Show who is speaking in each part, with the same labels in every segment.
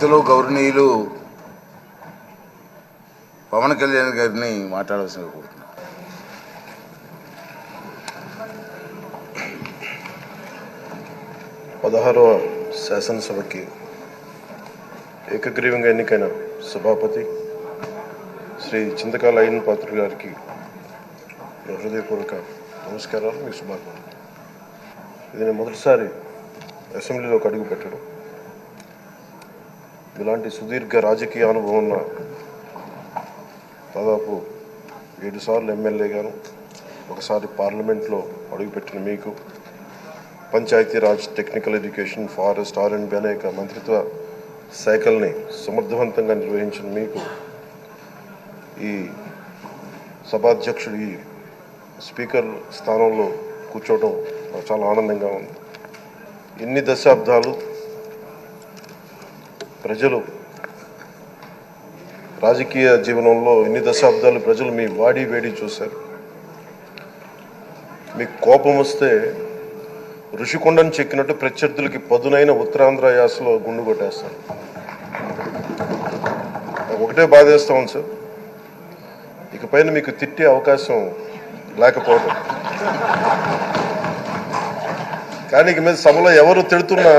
Speaker 1: పెద్దలు గౌరవనీయులు పవన్ కళ్యాణ్ గారిని మాట్లాడాల్సిందిగా కోరుతున్నాను.
Speaker 2: పదహారవ శాసనసభకి ఏకగ్రీవంగా ఎన్నికైన సభాపతి శ్రీ చింతకాల అయ్యన్ పాత్ర గారికి హృదయపూర్వక నమస్కారాలు, మీ శుభాకాంక్షలు. ఇది నేను మొదటిసారి అసెంబ్లీలోకి అడుగు పెట్టడం. ఇలాంటి సుదీర్ఘ రాజకీయ అనుభవం ఉన్న దాదాపు 7 సార్లు ఎమ్మెల్యేగాను, ఒకసారి పార్లమెంట్లో అడుగుపెట్టిన మీకు, Panchayati Raj, technical education, forest, R&B అనేక మంత్రిత్వ శాఖల్ని సమర్థవంతంగా నిర్వహించిన మీకు ఈ సభాధ్యక్షుడు, ఈ స్పీకర్ స్థానంలో కూర్చోవడం నాకు చాలా ఆనందంగా ఉంది. ఇన్ని దశాబ్దాలు ప్రజలు రాజకీయ జీవనంలో ప్రజలు మీ వాడి వేడి చూశారు. మీకు కోపం వస్తే ఋషికొండను చెక్కినట్టు ప్రత్యర్థులకి పదునైన ఉత్తరాంధ్ర యాసలో గుండు కొట్టేస్తారు. ఒకటే బాధేస్తా ఉంది సార్, ఇకపైన మీకు తిట్టే అవకాశం లేకపోవడం. కానీ ఇక మీద సభలో ఎవరు తిడుతున్నా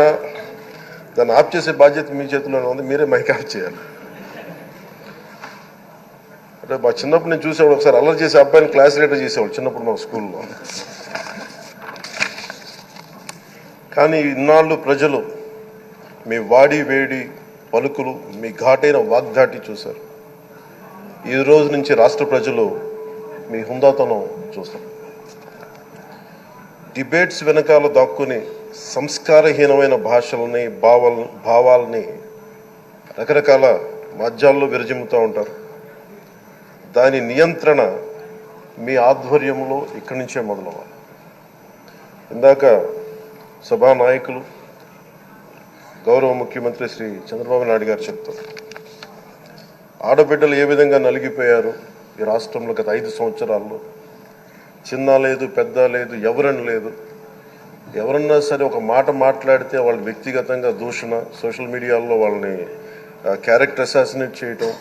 Speaker 2: దాన్ని ఆఫ్ చేసే బాధ్యత మీ చేతిలోనే ఉంది. మీరే మైక్ ఆఫ్ చేయాలి. అంటే మా చిన్నప్పుడు నేను చూసేవాడు, ఒకసారి అల్లరి చేసే అబ్బాయిని క్లాస్ లీడర్ చేసేవాడు చిన్నప్పుడు మా స్కూల్లో. కానీ ఇన్నాళ్ళు ప్రజలు మీ వాడి వేడి పలుకులు, మీ ఘాటైన వాగ్దాటి చూశారు. ఈ రోజు నుంచి రాష్ట్ర ప్రజలు మీ హుందాతనం చూస్తారు. డిబేట్స్ వెనకాల దాక్కుని సంస్కారహీనమైన భాషలని, భావాలని రకరకాల మాధ్యాల్లో విరజిమ్ముతూ ఉంటారు. దాని నియంత్రణ మీ ఆధ్వర్యంలో ఇక్కడి నుంచే మొదలవ్వాలి. ఇందాక సభానాయకులు గౌరవ ముఖ్యమంత్రి శ్రీ చంద్రబాబు నాయుడు గారు చెప్తారు, ఆడబిడ్డలు ఏ విధంగా నలిగిపోయారు ఈ రాష్ట్రంలో గత 5 సంవత్సరాల్లో. చిన్న లేదు, పెద్ద లేదు, ఎవరని లేదు. ఎవరన్నా సరే ఒక మాట మాట్లాడితే వాళ్ళు వ్యక్తిగతంగా దూషణ, సోషల్ మీడియాలో వాళ్ళని క్యారెక్టర్ అసాసినేట్ చేయటం,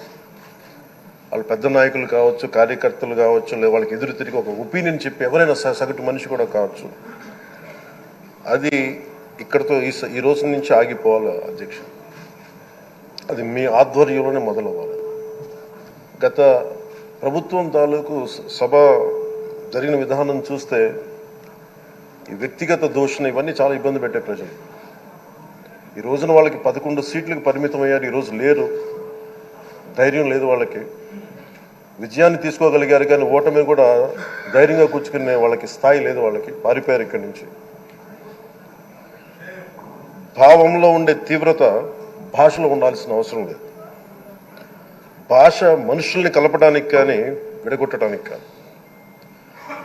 Speaker 2: వాళ్ళు పెద్ద నాయకులు కావచ్చు, కార్యకర్తలు కావచ్చు, లేదా వాళ్ళకి ఎదురు తిరిగి ఒక ఒపీనియన్ చెప్పి ఎవరైనా సగటు మనిషి కూడా కావచ్చు, అది ఇక్కడతో ఈ రోజు నుంచి ఆగిపోవాలి అధ్యక్ష. అది మీ ఆధ్వర్యంలోనే మొదలవ్వాలి. గత ప్రభుత్వం తాలూకు సభ జరిగిన విధానం చూస్తే ఈ వ్యక్తిగత దూషణ ఇవన్నీ చాలా ఇబ్బంది పెట్టే ప్రజలు. ఈ రోజున వాళ్ళకి 11 సీట్లకు పరిమితం అయ్యారు, ఈరోజు లేరు, ధైర్యం లేదు వాళ్ళకి. విజయాన్ని తీసుకోగలిగారు కానీ ఓటమి కూడా ధైర్యంగా కూర్చుకునే వాళ్ళకి స్థాయి లేదు, వాళ్ళకి పారిపోయారు ఇక్కడి నుంచి. భావంలో ఉండే తీవ్రత భాషలో ఉండాల్సిన అవసరం లేదు. భాష మనుషుల్ని కలపడానికి కానీ విడగొట్టడానికి కాదు.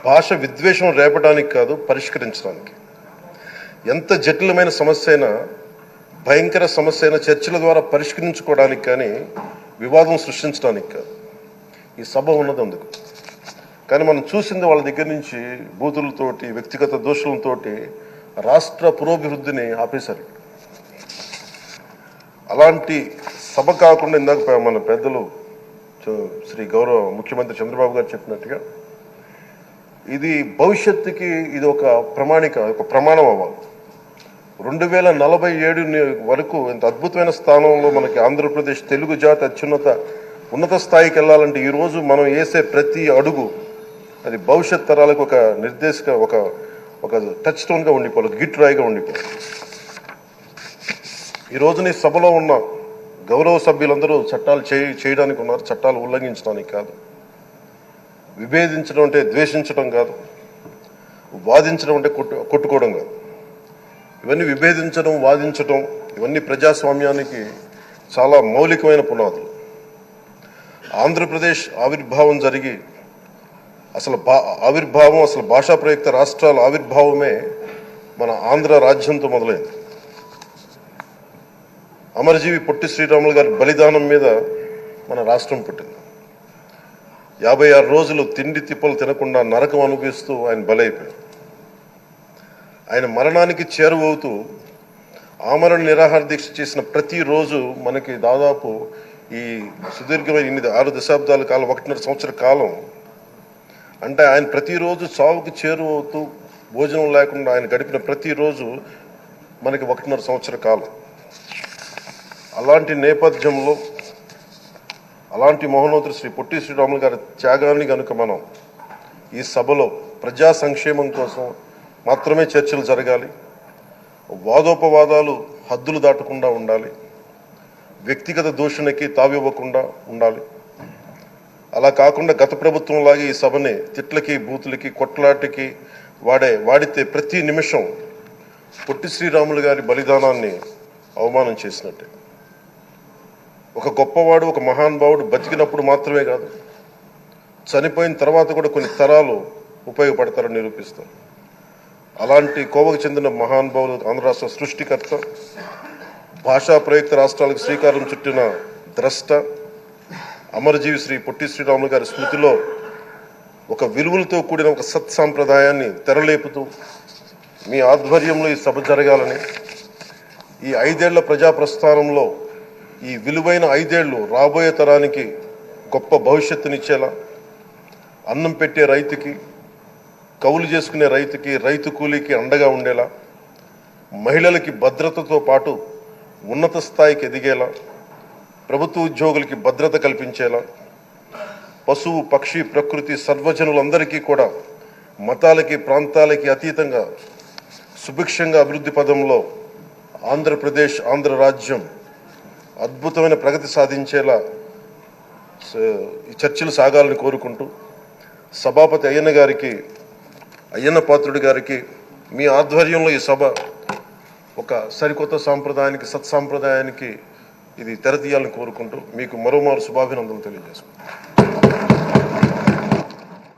Speaker 2: భాష విద్వేషం రేపడానికి కాదు, పరిష్కరించడానికి. ఎంత జటిలమైన సమస్య అయినా, భయంకర సమస్య అయినా చర్చల ద్వారా పరిష్కరించుకోవడానికి కానీ వివాదం సృష్టించడానికి కాదు. ఈ సభ ఉన్నది అందుకు. కానీ మనం చూసింది వాళ్ళ దగ్గర నుంచి బూతులతోటి, వ్యక్తిగత దోషులతోటి రాష్ట్ర పురోభివృద్ధిని ఆపేశారు. అలాంటి సభ కాకుండా ఇందాక మన పెద్దలు శ్రీ గౌరవ ముఖ్యమంత్రి చంద్రబాబు గారు చెప్పినట్టుగా ఇది భవిష్యత్తుకి ఇది ఒక ప్రమాణం అవ్వాలి. 2047 వరకు ఇంత అద్భుతమైన స్థానంలో మనకి ఆంధ్రప్రదేశ్ తెలుగు జాతి ఉన్నత స్థాయికి వెళ్ళాలంటే ఈరోజు మనం వేసే ప్రతి అడుగు అది భవిష్యత్ తరాలకు ఒక నిర్దేశక, ఒక టచ్ స్టోన్గా ఉండిపోవాలి, ఒక గిట్ రాయిగా ఉండిపోవాలి. ఈ రోజున ఈ సభలో ఉన్న గౌరవ సభ్యులందరూ చట్టాలు చేయడానికి ఉన్నారు, చట్టాలు ఉల్లంఘించడానికి కాదు. విభేదించడం అంటే ద్వేషించడం కాదు, వాదించడం అంటే కొట్టుకోవడం కాదు. ఇవన్నీ విభేదించడం, వాదించడం ఇవన్నీ ప్రజాస్వామ్యానికి చాలా మౌలికమైన పునాదులు. ఆంధ్రప్రదేశ్ ఆవిర్భావం జరిగి అసలు భాషా ప్రయుక్త రాష్ట్రాల ఆవిర్భావమే మన ఆంధ్ర రాజ్యంతో మొదలైంది. అమరజీవి పొట్టి శ్రీరాములు గారి బలిదానం మీద మన రాష్ట్రం పుట్టింది. 56 రోజులు తిండి తిప్పలు తినకుండా నరకం అనుభవిస్తూ ఆయన బలైపోయారు. ఆయన మరణానికి చేరువవుతూ ఆమరణ నిరాహార దీక్ష చేసిన ప్రతిరోజు మనకి దాదాపు ఈ సుదీర్ఘమైన 6 దశాబ్దాల కాలం 1.5 సంవత్సర కాలం అంటే ఆయన ప్రతిరోజు చావుకు చేరువవుతూ భోజనం లేకుండా ఆయన గడిపిన ప్రతిరోజు మనకి 1.5 సంవత్సర కాలం. అలాంటి నేపథ్యంలో అలాంటి మహోన్నతుడు శ్రీ పొట్టి శ్రీరాములు గారి త్యాగాన్ని కనుక మనం ఈ సభలో ప్రజా సంక్షేమం కోసం మాత్రమే చర్చలు జరగాలి, వాదోపవాదాలు హద్దులు దాటకుండా ఉండాలి, వ్యక్తిగత దూషణకి తావివ్వకుండా ఉండాలి. అలా కాకుండా గత ప్రభుత్వం లాగే ఈ సభని తిట్లకి బూతులకి కొట్లాటికి వాడితే ప్రతి నిమిషం పొట్టి శ్రీరాములు గారి బలిదానాన్ని అవమానం చేసినట్టే. ఒక గొప్పవాడు ఒక మహానుభావుడు బతికినప్పుడు మాత్రమే కాదు, చనిపోయిన తర్వాత కూడా కొన్ని తరాలు ఉపయోగపడతారని నిరూపిస్తారు. అలాంటి కోవకు చెందిన మహానుభావులు ఆంధ్ర రాష్ట్ర సృష్టికర్త, భాషా ప్రయుక్త రాష్ట్రాలకు శ్రీకారం చుట్టిన ద్రష్ట, అమరజీవి శ్రీ పొట్టి శ్రీరాములు గారి స్మృతిలో ఒక విలువలతో కూడిన ఒక సత్సాంప్రదాయాన్ని తెరలేపుతూ మీ ఆధ్వర్యంలో ఈ సభ జరగాలని, ఈ 5 ఏళ్ల ప్రజా ప్రస్థానంలో ఈ విలువైన 5 ఏళ్ళు రాబోయే తరానికి గొప్ప భవిష్యత్తునిచ్చేలా, అన్నం పెట్టే రైతుకి, కౌలు చేసుకునే రైతుకి, రైతు కూలీకి అండగా ఉండేలా, మహిళలకి భద్రతతో పాటు ఉన్నత స్థాయికి ఎదిగేలా, ప్రభుత్వ ఉద్యోగులకి భద్రత కల్పించేలా, పశువు పక్షి ప్రకృతి సర్వజనులందరికీ కూడా మతాలకి ప్రాంతాలకి అతీతంగా సుభిక్షంగా అభివృద్ధి పదంలో ఆంధ్రప్రదేశ్ ఆంధ్ర రాజ్యం అద్భుతమైన ప్రగతి సాధించేలా ఈ చర్చలు సాగాలని కోరుకుంటూ, సభాపతి అయ్యన్న పాత్రుడి గారికి మీ ఆధ్వర్యంలో ఈ సభ ఒక సరికొత్త సాంప్రదాయానికి సత్సాంప్రదాయానికి ఇది తెరతీయాలని కోరుకుంటూ మీకు మరోమారు శుభాభినందనలు తెలియజేసుకుంటాను.